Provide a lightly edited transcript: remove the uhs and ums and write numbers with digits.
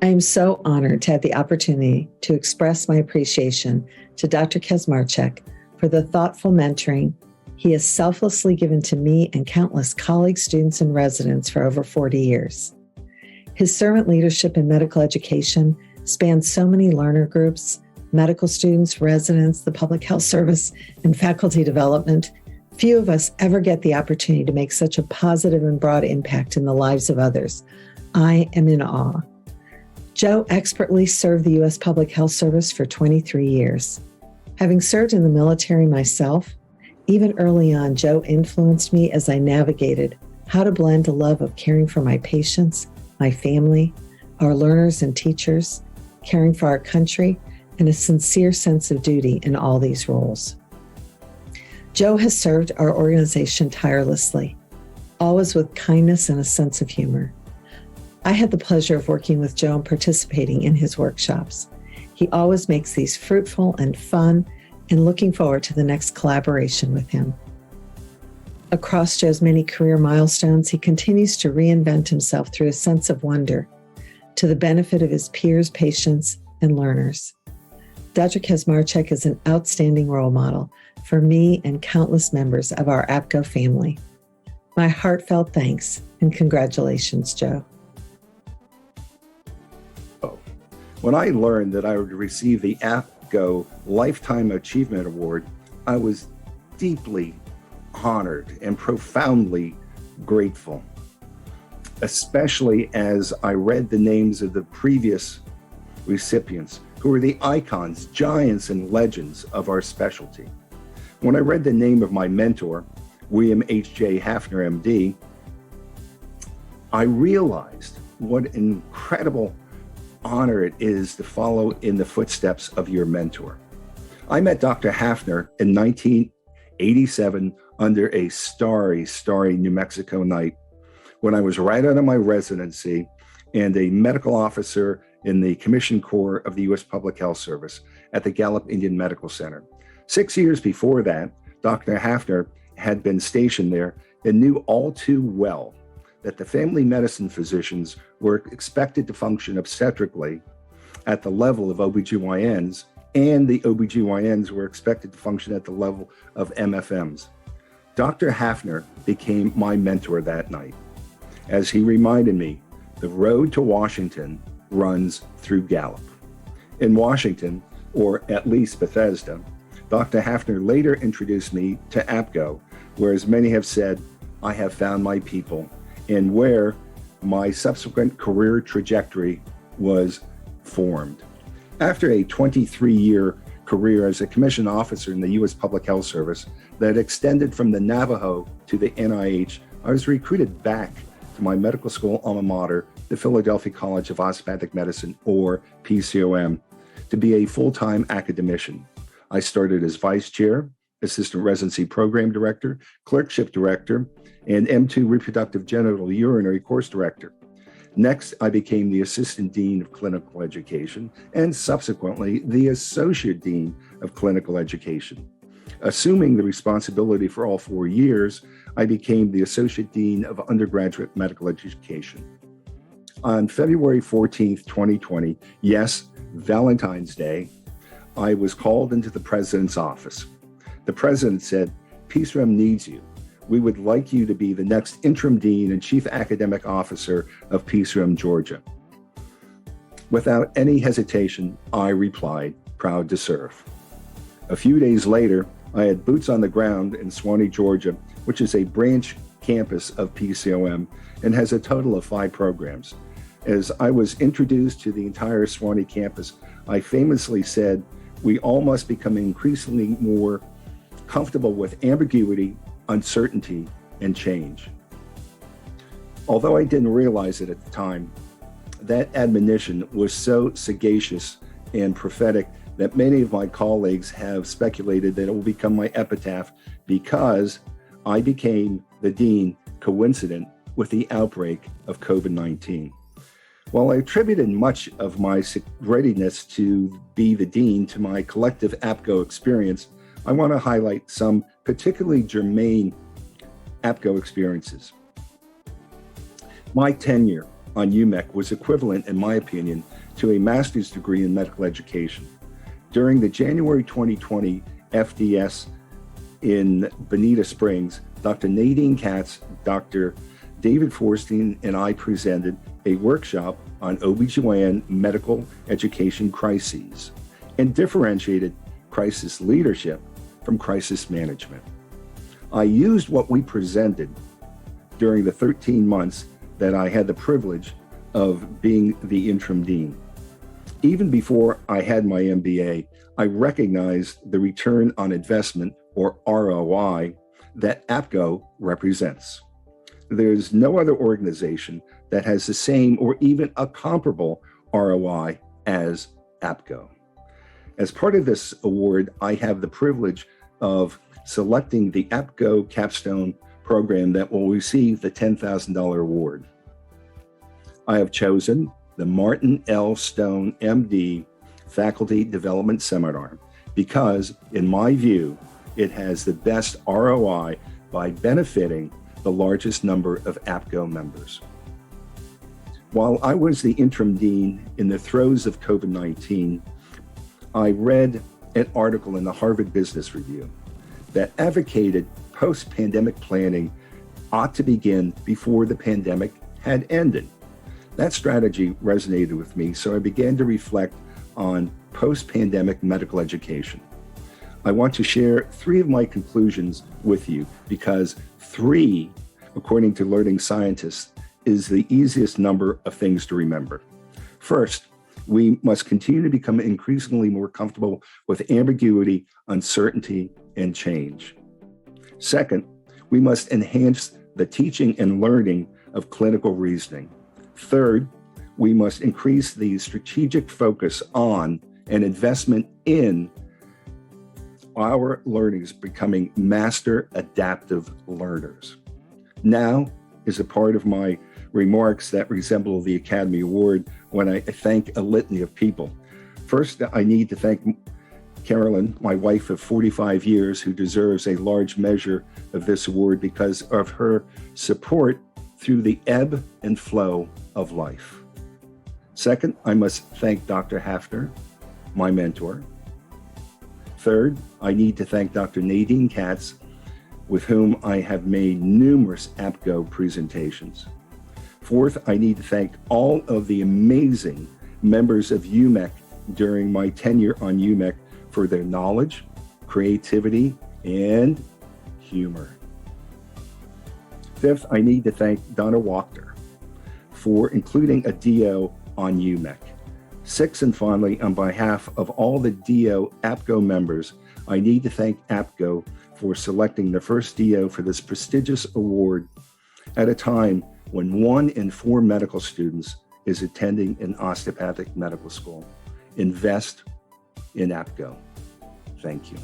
I am so honored to have the opportunity to express my appreciation to Dr. Kaczmarczyk for the thoughtful mentoring he has selflessly given to me and countless colleagues, students, and residents for over 40 years. His servant leadership in medical education spans so many learner groups, medical students, residents, the public health service, and faculty development. Few of us ever get the opportunity to make such a positive and broad impact in the lives of others. I am in awe. Joe expertly served the U.S. Public Health Service for 23 years. Having served in the military myself, even early on, Joe influenced me as I navigated how to blend a love of caring for my patients, my family, our learners and teachers, caring for our country, and a sincere sense of duty in all these roles. Joe has served our organization tirelessly, always with kindness and a sense of humor. I had the pleasure of working with Joe and participating in his workshops. He always makes these fruitful and fun, and looking forward to the next collaboration with him. Across Joe's many career milestones, he continues to reinvent himself through a sense of wonder to the benefit of his peers, patients, and learners. Dr. Kaczmarczyk is an outstanding role model for me and countless members of our APGO family. My heartfelt thanks and congratulations, Joe. When I learned that I would receive the APGO Lifetime Achievement Award, I was deeply honored and profoundly grateful, especially as I read the names of the previous recipients who were the icons, giants, and legends of our specialty. When I read the name of my mentor, William H.J. Hafner, MD, I realized what an incredible honor it is to follow in the footsteps of your mentor. I met Dr. Hafner in 1987 under a starry New Mexico night when I was right out of my residency and a medical officer in the Commissioned Corps of the U.S. Public Health Service at the Gallup Indian Medical Center. 6 years before that, Dr. Hafner had been stationed there and knew all too well that the family medicine physicians were expected to function obstetrically at the level of OBGYNs, and the OBGYNs were expected to function at the level of MFMs. Dr. Hafner became my mentor that night, as he reminded me, the road to Washington runs through Gallup. In Washington, or at least Bethesda, Dr. Hafner later introduced me to APGO, where, as many have said, I have found my people, and where my subsequent career trajectory was formed. After a 23-year career as a commissioned officer in the U.S. Public Health Service that extended from the Navajo to the NIH, I was recruited back to my medical school alma mater, the Philadelphia College of Osteopathic Medicine, or PCOM, to be a full-time academician. I started as vice chair, assistant residency program director, clerkship director, and M2 reproductive genital urinary course director. Next, I became the assistant dean of clinical education and subsequently the associate dean of clinical education. Assuming the responsibility for all 4 years, I became the associate dean of undergraduate medical education. On February 14th, 2020, yes, Valentine's Day, I was called into the president's office. The president said, "PCRM needs you. We would like you to be the next interim dean and chief academic officer of PCRM Georgia." Without any hesitation, I replied, "Proud to serve." A few days later, I had boots on the ground in Suwanee, Georgia, which is a branch campus of PCOM and has a total of 5 programs. As I was introduced to the entire Suwanee campus, I famously said, "We all must become increasingly more comfortable with ambiguity, uncertainty, and change." Although I didn't realize it at the time, that admonition was so sagacious and prophetic that many of my colleagues have speculated that it will become my epitaph because I became the dean coincident with the outbreak of COVID-19. While I attributed much of my readiness to be the dean to my collective APGO experience, I want to highlight some particularly germane APGO experiences. My tenure on UMEC was equivalent, in my opinion, to a master's degree in medical education. During the January 2020 FDS in Bonita Springs, Dr. Nadine Katz, Dr. David Forstein, and I presented a workshop on OB-GYN medical education crises and differentiated crisis leadership from crisis management. I used what we presented during the 13 months that I had the privilege of being the interim dean. Even before I had my MBA, I recognized the return on investment, or ROI, that APGO represents. There's no other organization that has the same or even a comparable ROI as APGO. As part of this award, I have the privilege of selecting the APGO capstone program that will receive the $10,000 award. I have chosen the Martin L. Stone, MD, Faculty Development Seminar because, in my view, it has the best ROI by benefiting the largest number of APGO members. While I was the interim dean in the throes of COVID-19, I read an article in the Harvard Business Review that advocated post-pandemic planning ought to begin before the pandemic had ended. That strategy resonated with me, so I began to reflect on post-pandemic medical education. I want to share 3 of my conclusions with you because 3, according to learning scientists, is the easiest number of things to remember. First, we must continue to become increasingly more comfortable with ambiguity, uncertainty, and change. Second, we must enhance the teaching and learning of clinical reasoning. Third, we must increase the strategic focus on and investment in our learners becoming master adaptive learners. Now is a part of my remarks that resemble the Academy Award when I thank a litany of people. First, I need to thank Carolyn, my wife of 45 years, who deserves a large measure of this award because of her support through the ebb and flow of life. Second, I must thank Dr. Hafner, my mentor. Third, I need to thank Dr. Nadine Katz, with whom I have made numerous APGO presentations. Fourth, I need to thank all of the amazing members of UMEC during my tenure on UMEC for their knowledge, creativity, and humor. Fifth, I need to thank Donna Wachter for including a DO on UMEC. Sixth, and finally, on behalf of all the DO APGO members, I need to thank APGO for selecting the first DO for this prestigious award at a time when 1 in 4 medical students is attending an osteopathic medical school. Invest in APGO. Thank you.